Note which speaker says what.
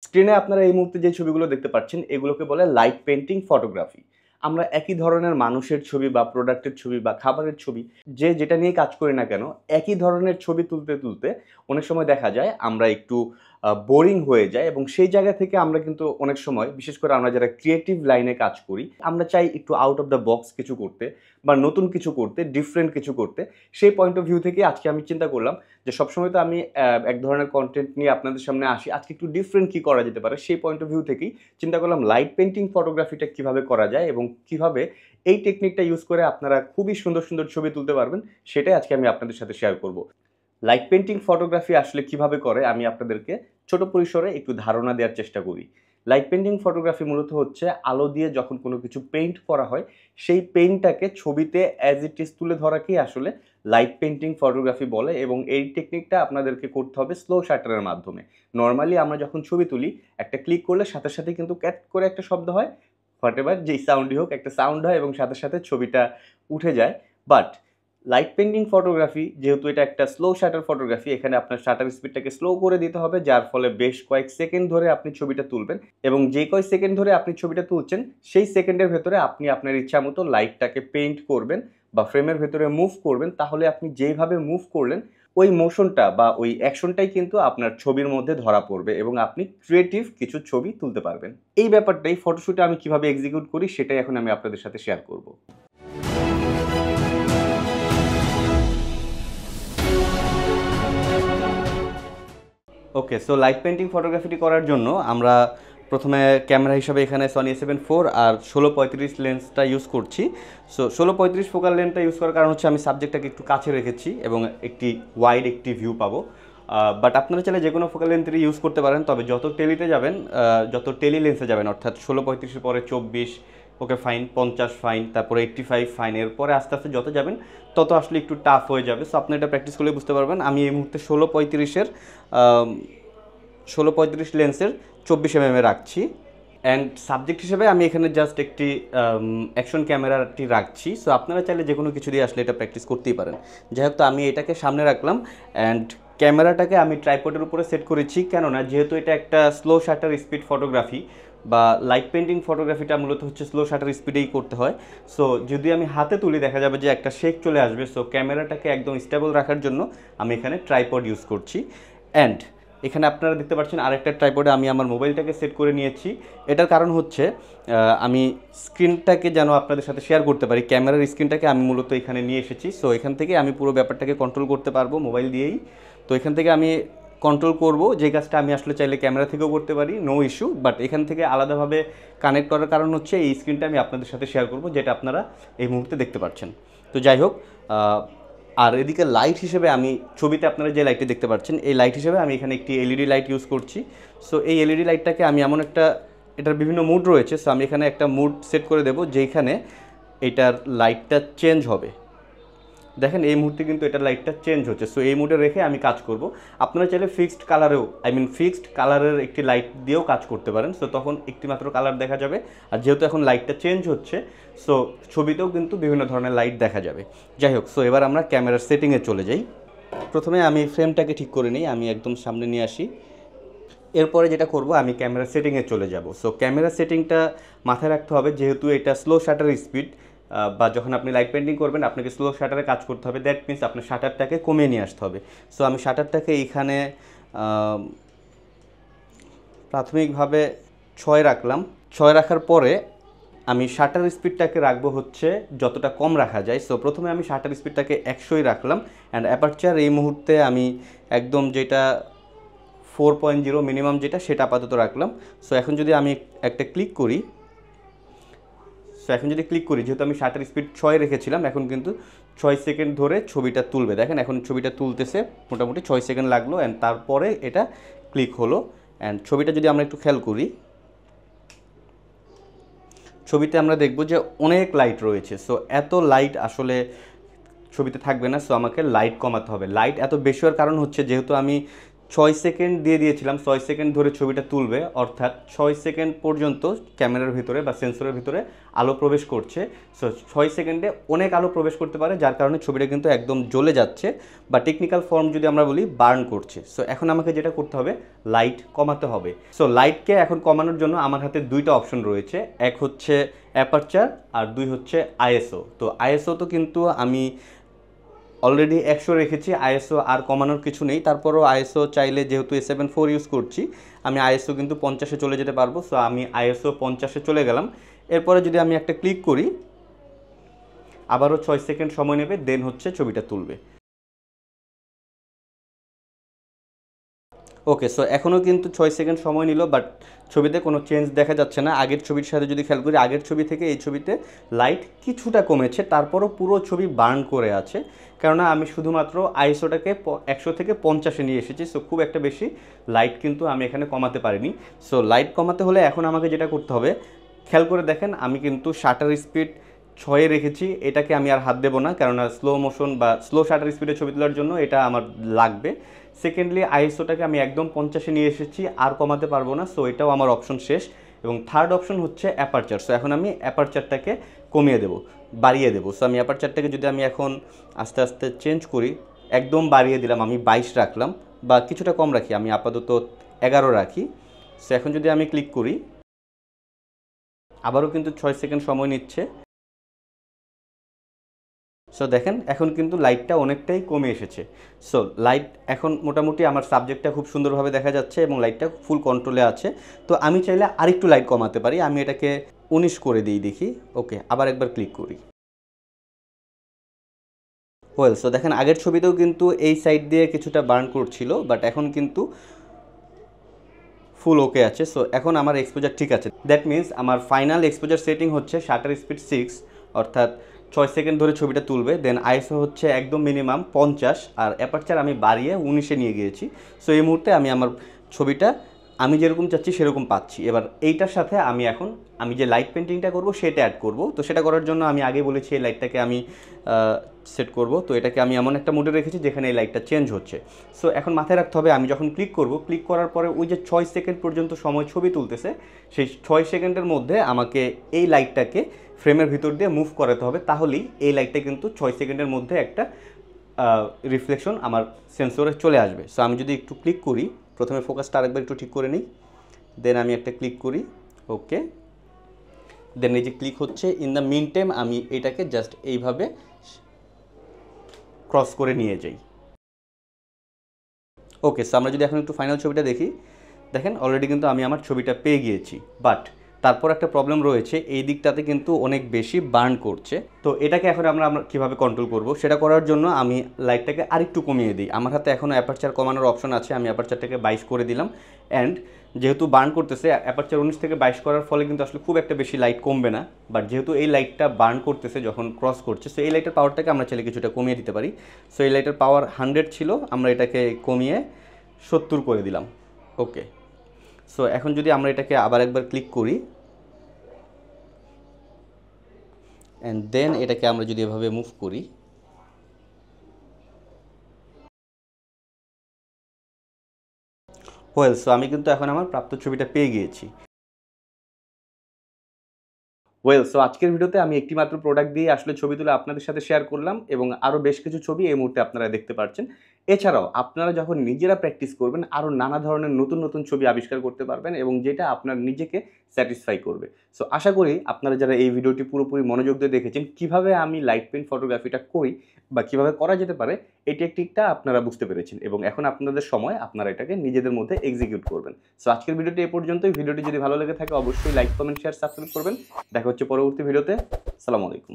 Speaker 1: স্ক্রিনে আপনারা এই মুহূর্তে যে ছবিগুলো দেখতে পাচ্ছেন, এগুলোকে বলে লাইট পেইন্টিং ফটোগ্রাফি। আমরা একই ধরনের মানুষের ছবি বা প্রোডাক্টের ছবি বা খাবারের ছবি, যে যেটা নিয়ে কাজ করি না কেন, একই ধরনের ছবি তুলতে অনেক সময় দেখা যায় আমরা একটু বোরিং হয়ে যাই এবং সেই জায়গা থেকে আমরা কিন্তু অনেক সময়, বিশেষ করে আমরা যারা ক্রিয়েটিভ লাইনে কাজ করি, আমরা চাই একটু আউট অফ দ্য বক্স কিছু করতে বা নতুন কিছু করতে, ডিফারেন্ট কিছু করতে। সেই পয়েন্ট অফ ভিউ থেকে আজকে আমি চিন্তা করলাম যে সবসময় তো আমি এক ধরনের কনটেন্ট নিয়ে আপনাদের সামনে আসি। আজকে একটু ডিফারেন্ট কি করা যেতে পারে সেই পয়েন্ট অফ ভিউ থেকেই চিন্তা করলাম লাইট পেইন্টিং ফটোগ্রাফিটা কিভাবে করা যায় এবং কিভাবে এই টেকনিকটা ইউজ করে আপনারা খুবই সুন্দর, সুন্দর ছবি তুলতে পারবেন সেটাই আজকে আমি আপনাদের সাথে শেয়ার করব। লাইট পেইন্টিং ফটোগ্রাফি আসলে কিভাবে করে আমি আপনাদেরকে ছোট পরিসরে একটু ধারণা দেওয়ার চেষ্টা করি। লাইট পেইন্টিং ফটোগ্রাফি মূলত হচ্ছে আলো দিয়ে যখন কোনো কিছু পেইন্ট করা হয়, সেই পেইন্টটাকে ছবিতে অ্যাজ ইট ইজ তুলে ধরাকেই আসলে লাইট পেইন্টিং ফটোগ্রাফি বলে এবং এই টেকনিকটা আপনাদেরকে করতে হবে স্লো শাটারের মাধ্যমে। নরমালি আমরা যখন ছবি তুলি, একটা ক্লিক করলে সাথে, সাথে কিন্তু ক্যাট করে একটা শব্দ হয়। হোয়াটএভার যেই সাউন্ডই হোক একটা সাউন্ড হয় এবং সাথে, সাথে ছবিটা উঠে যায়। বাট লাইট পেইন্টিং ফটোগ্রাফি যেহেতু এটা একটা স্লো শাটার ফটোগ্রাফি, এখানে আপনার শাটার স্পিডটাকে স্লো করে দিতে হবে, যার ফলে বেশ কয়েক সেকেন্ড ধরে আপনি ছবিটা তুলবেন এবং যে কয় সেকেন্ড ধরে আপনি ছবিটা তুলছেন সেই সেকেন্ডের ভেতরে আপনি আপনার ইচ্ছা মতো লাইটটাকে পেইন্ট করবেন বা ফ্রেমের ভেতরে মুভ করবেন। তাহলে আপনি যেইভাবে মুভ করলেন ওই মোশনটা বা ওই অ্যাকশনটাই কিন্তু আপনার ছবির মধ্যে ধরা পড়বে এবং আপনি ক্রিয়েটিভ কিছু ছবি তুলতে পারবেন। এই ব্যাপারটাই ফটোশুটে আমি কিভাবে এক্সিকিউট করি সেটাই এখন আমি আপনাদের সাথে শেয়ার করব। ওকে, সো লাইট পেইন্টিং ফটোগ্রাফিটি করার জন্য আমরা প্রথমে ক্যামেরা হিসাবে এখানে সনি A7 IV আর 16-35 লেন্সটা ইউজ করছি। সো 16-35 ফোকাল লেন্সটা ইউজ করার কারণ হচ্ছে আমি সাবজেক্টটাকে একটু কাছে রেখেছি এবং একটি ওয়াইড একটি ভিউ পাবো। বাট আপনারা চাইলে যে কোনো ফোকাল লেন্থেরই ইউজ করতে পারেন, তবে যত টেলিতে যাবেন, যত টেলি লেন্সে যাবেন, অর্থাৎ 16-35-এর পরে 24, ওকে ফাইন, 50 ফাইন, তারপরে 85 ফাইন, এরপরে আস্তে আস্তে যত যাবেন তত আসলে একটু টাফ হয়ে যাবে। সো আপনি এটা প্র্যাকটিস করলে বুঝতে পারবেন। আমি এই মুহূর্তে 16-35 লেন্সের 24 mm রাখছি অ্যান্ড সাবজেক্ট হিসেবে আমি এখানে জাস্ট একটি অ্যাকশন ক্যামেরাটি রাখছি। সো আপনারা চাইলে যে কোনো কিছু দিয়ে আসলে এটা প্র্যাকটিস করতেই পারেন। যাই হোক, তো আমি এটাকে সামনে রাখলাম অ্যান্ড ক্যামেরাটাকে আমি ট্রাইপডের উপরে সেট করেছি, কেননা যেহেতু এটা একটা স্লো শাটার স্পিড ফটোগ্রাফি বা লাইট পেইন্টিং ফটোগ্রাফিটা মূলত হচ্ছে স্লো শাটার স্পিডেই করতে হয়। সো যদি আমি হাতে তুলি দেখা যাবে যে একটা শেক চলে আসবে। সো ক্যামেরাটাকে একদম স্টেবল রাখার জন্য আমি এখানে ট্রাইপড ইউজ করছি অ্যান্ড এখানে আপনারা দেখতে পাচ্ছেন আরেকটা ট্রাইপডে আমি আমার মোবাইলটাকে সেট করে নিয়েছি। এটার কারণ হচ্ছে আমি স্ক্রিনটাকে যেন আপনাদের সাথে শেয়ার করতে পারি, ক্যামেরার স্ক্রিনটাকে আমি মূলত এখানে নিয়ে এসেছি। সো এখান থেকে আমি পুরো ব্যাপারটাকে কন্ট্রোল করতে পারবো মোবাইল দিয়েই। তো এখান থেকে আমি কন্ট্রোল করব, যে কাজটা আমি আসলে চাইলে ক্যামেরা থেকেও করতে পারি, নো ইস্যু। বাট এখান থেকে আলাদাভাবে কানেক্ট করার কারণ হচ্ছে এই স্ক্রিনটা আমি আপনাদের সাথে শেয়ার করব, যেটা আপনারা এই মুহূর্তে দেখতে পাচ্ছেন। তো যাই হোক, আর এদিকে লাইট হিসেবে আমি ছবিতে আপনারা যে লাইটটি দেখতে পাচ্ছেন, এই লাইট হিসেবে আমি এখানে একটি এলইডি লাইট ইউজ করছি। সো এই এলইডি লাইটটাকে আমি এমন একটা, এটার বিভিন্ন মুড রয়েছে, সো আমি এখানে একটা মুড সেট করে দেবো যেখানে এটার লাইটটা চেঞ্জ হবে। দেখেন এই মুহূর্তে কিন্তু এটার লাইটটা চেঞ্জ হচ্ছে। সো এই মুডে রেখে আমি কাজ করব। আপনারা চাইলে ফিক্সড কালারেও, ফিক্সড কালারের একটি লাইট দিয়েও কাজ করতে পারেন। সো তখন একটি মাত্র কালার দেখা যাবে। আর যেহেতু এখন লাইটটা চেঞ্জ হচ্ছে, সো ছবিতেও কিন্তু বিভিন্ন ধরনের লাইট দেখা যাবে। যাই হোক, সো এবার আমরা ক্যামেরার সেটিংয়ে চলে যাই। প্রথমে আমি ফ্রেমটাকে ঠিক করে নিই, আমি একদম সামনে নিয়ে আসি। এরপরে যেটা করব, আমি ক্যামেরা সেটিংয়ে চলে যাব। সো ক্যামেরা সেটিংটা মাথায় রাখতে হবে, যেহেতু এটা স্লো শাটার স্পিড বা যখন আপনি লাইট পেইন্টিং করবেন আপনাকে স্লো শাটারে কাজ করতে হবে, দ্যাট মিনস আপনার শাটারটাকে কমিয়ে নিয়ে আসতে হবে। সো আমি শাটারটাকে এইখানে প্রাথমিকভাবে 6 রাখলাম। 6 রাখার পরে আমি শাটার স্পিডটাকে রাখবো হচ্ছে যতটা কম রাখা যায়। সো প্রথমে আমি শাটার স্পিডটাকে 100ই রাখলাম অ্যান্ড অ্যাপারচার এই মুহূর্তে আমি একদম যেটা 4.0 মিনিমাম যেটা, সেটা আপাতত রাখলাম। সো এখন যদি আমি একটা ক্লিক করি, যেহেতু আমি শাটার স্পিড 6 রেখেছিলাম, এখন কিন্তু 6 সেকেন্ড ধরে ছবিটা তুলবে। দেখেন এখন ছবিটা তুলতেছে, মোটামুটি 6 সেকেন্ড লাগলো অ্যান্ড তারপরে এটা ক্লিক হলো। অ্যান্ড ছবিটা যদি আমরা একটু খেয়াল করি, ছবিতে আমরা দেখব যে অনেক লাইট রয়েছে। সো এত লাইট আসলে ছবিতে থাকবে না। সো আমাকে লাইট কমাতে হবে। লাইট এত বেশি হওয়ার কারণ হচ্ছে, যেহেতু আমি 6 সেকেন্ড দিয়ে দিয়েছিলাম, 6 সেকেন্ড ধরে ছবিটা তুলবে, অর্থাৎ 6 সেকেন্ড পর্যন্ত ক্যামেরার ভিতরে বা সেন্সরের ভিতরে আলো প্রবেশ করছে। সো 6 সেকেন্ডে অনেক আলো প্রবেশ করতে পারে, যার কারণে ছবিটা কিন্তু একদম জ্বলে যাচ্ছে, বা টেকনিক্যাল ফর্ম যদি আমরা বলি বার্ন করছে। সো এখন আমাকে যেটা করতে হবে, লাইট কমাতে হবে। সো লাইটকে এখন কমানোর জন্য আমার হাতে দুইটা অপশন রয়েছে, এক হচ্ছে অ্যাপারচার আর দুই হচ্ছে আইএসও। তো আইএসও তো কিন্তু আমি অলরেডি 100 রেখেছি, আইএসও আর কমানোর কিছু নেই। তারপরও আইএসও চাইলে, যেহেতু A7 IV ইউজ করছি, আমি আইএসও কিন্তু 50-এ চলে যেতে পারবো। সো আমি আইএসও 50-এ চলে গেলাম। এরপরে যদি আমি একটা ক্লিক করি, আবারও 6 সেকেন্ড সময় নেবে, দেন হচ্ছে ছবিটা তুলবে। ওকে, সো এখনও কিন্তু 6 সেকেন্ড সময় নিল, বাট ছবিতে কোনো চেঞ্জ দেখা যাচ্ছে না। আগের ছবির সাথে যদি খেয়াল করি, আগের ছবি থেকে এই ছবিতে লাইট কিছুটা কমেছে, তারপরও পুরো ছবি বার্ন করে আছে, কেননা আমি শুধুমাত্র আইএসওটাকে 100 থেকে 50-এ নিয়ে এসেছি। সো খুব একটা বেশি লাইট কিন্তু আমি এখানে কমাতে পারিনি। সো লাইট কমাতে হলে এখন আমাকে যেটা করতে হবে, খেয়াল করে দেখেন আমি কিন্তু শাটার স্পিড 6-এ রেখেছি। এটাকে আমি আর হাত দেবো না, কেননা স্লো মোশন বা স্লো শাটার স্পিডে ছবি তোলার জন্য এটা আমার লাগবে। সেকেন্ডলি আইএসওটাকে আমি একদম 50-এ নিয়ে এসেছি, আর কমাতে পারবো না। সো এটাও আমার অপশন শেষ। এবং থার্ড অপশন হচ্ছে অ্যাপারচার। সো এখন আমি অ্যাপারচারটাকে কমিয়ে দেবো, বাড়িয়ে দেবো। সো আমি অ্যাপারচারটাকে যদি আমি এখন আস্তে আস্তে চেঞ্জ করি, একদম বাড়িয়ে দিলাম, আমি 22 রাখলাম, বা কিছুটা কম রাখি, আমি আপাতত 11 রাখি। সো এখন যদি আমি ক্লিক করি, আবারও কিন্তু 6 সেকেন্ড সময় নিচ্ছে। সো দেখেন এখন কিন্তু লাইটটা অনেকটাই কমে এসেছে। সো লাইট এখন মোটামুটি আমার সাবজেক্টটা খুব সুন্দরভাবে দেখা যাচ্ছে এবং লাইটটা ফুল কন্ট্রোলে আছে। তো আমি চাইলে আরেকটু লাইট কমাতে পারি, আমি এটাকে 19 করে দিই, দেখি। ওকে, আবার একবার ক্লিক করি। ওয়েল, সো দেখেন আগের ছবিতেও কিন্তু এই সাইড দিয়ে কিছুটা বার্ন করছিল, বাট এখন কিন্তু ফুল ওকে আছে। সো এখন আমার এক্সপোজার ঠিক আছে। দ্যাট মিনস আমার ফাইনাল এক্সপোজার সেটিং হচ্ছে শাটার স্পিড 6, অর্থাৎ 6 সেকেন্ড ধরে ছবিটা তুলবে। দেন আইএসও হচ্ছে একদম মিনিমাম 50, আর অ্যাপারচার আমি বাড়িয়ে 19-এ নিয়ে গিয়েছি। সো এই মুহূর্তে আমি আমার ছবিটা আমি যেরকম চাচ্ছি সেরকম পাচ্ছি। এবার এইটার সাথে আমি যে লাইট পেন্টিংটা করব সেটা অ্যাড করব। তো সেটা করার জন্য আমি আগে বলেছি এই লাইটটাকে আমি সেট করব। তো এটাকে আমি এমন একটা মোডে রেখেছি যেখানে এই লাইটটা চেঞ্জ হচ্ছে। সো এখন মাথায় রাখতে হবে, আমি যখন ক্লিক করব, ক্লিক করার পরে ওই যে 6 সেকেন্ড পর্যন্ত সময় ছবি তুলতেছে, সেই 6 সেকেন্ডের মধ্যে আমাকে এই লাইটটাকে ফ্রেমের ভিতর দিয়ে মুভ করাতে হবে, তাহলেই এই লাইটটা কিন্তু 6 সেকেন্ডের মধ্যে একটা রিফ্লেকশন আমার সেন্সরে চলে আসবে। সো আমি যদি একটু ক্লিক করি, প্রথমে ফোকাসটা আরেকবার একটু ঠিক করে নিই, দেন আমি একটা ক্লিক করি। ওকে, দেন এই যে ক্লিক হচ্ছে, ইন দ্য মিন টাইম আমি এটাকে জাস্ট এইভাবে ক্রস করে নিয়ে যাই। ওকে, সো আমরা যদি এখন একটু ফাইনাল ছবিটা দেখি, দেখেন অলরেডি কিন্তু আমি আমার ছবিটা পেয়ে গিয়েছি, বাট তারপর একটা প্রবলেম রয়েছে, এই দিকটাতে কিন্তু অনেক বেশি বার্ন করছে। তো এটাকে এখন আমরা কীভাবে কন্ট্রোল করব, সেটা করার জন্য আমি লাইটটাকে আরেকটু কমিয়ে দিই। আমার হাতে এখনও অ্যাপারচার কমানোর অপশন আছে, আমি অ্যাপারচারটাকে 22 করে দিলাম। অ্যান্ড যেহেতু বার্ন করতেছে, অ্যাপারচার 19 থেকে 22 করার ফলে কিন্তু আসলে খুব একটা বেশি লাইট কমবে না, বাট যেহেতু এই লাইটটা বার্ন করতেছে যখন ক্রস করছে, সো এই লাইটের পাওয়ারটাকে আমরা চাইলে কিছুটা কমিয়ে দিতে পারি। সো এই লাইটের পাওয়ার 100 ছিল, আমরা এটাকে কমিয়ে 70 করে দিলাম। ওকে, সো এখন যদি আমরা এটাকে আবার একবার ক্লিক করি, অ্যান্ড দেন এটাকে আমরা যদি এভাবে মুভ করি, ওয়েল, সো আমি কিন্তু এখন আমার প্রাপ্ত ছবিটা পেয়ে গিয়েছি। ওয়েল, সো আজকের ভিডিওতে আমি একটি মাত্র প্রোডাক্ট দিয়ে আসলে ছবি তুলে আপনাদের সাথে শেয়ার করলাম, এবং আরও বেশ কিছু ছবি এই মুহূর্তে আপনারা দেখতে পাচ্ছেন। এছাড়াও আপনারা যখন নিজেরা প্র্যাকটিস করবেন, আরও নানা ধরনের নতুন নতুন ছবি আবিষ্কার করতে পারবেন, এবং যেটা আপনার নিজেকে স্যাটিসফাই করবে। সো আশা করি আপনারা যারা এই ভিডিওটি পুরোপুরি মনোযোগ দিয়ে দেখেছেন, কীভাবে আমি লাইট পেইন্ট ফটোগ্রাফিটা করি বা কীভাবে করা যেতে পারে, এই টেকনিকটা আপনারা বুঝতে পেরেছেন, এবং এখন আপনাদের সময় আপনারা এটাকে নিজেদের মধ্যে এক্সিকিউট করবেন। সো আজকের ভিডিওটি এ পর্যন্তই। ভিডিওটি যদি ভালো লেগে থাকে অবশ্যই লাইক, কমেন্ট, শেয়ার, সাবস্ক্রাইব করবেন। দেখা হচ্ছে পরবর্তী ভিডিওতে। আসসালামু আলাইকুম।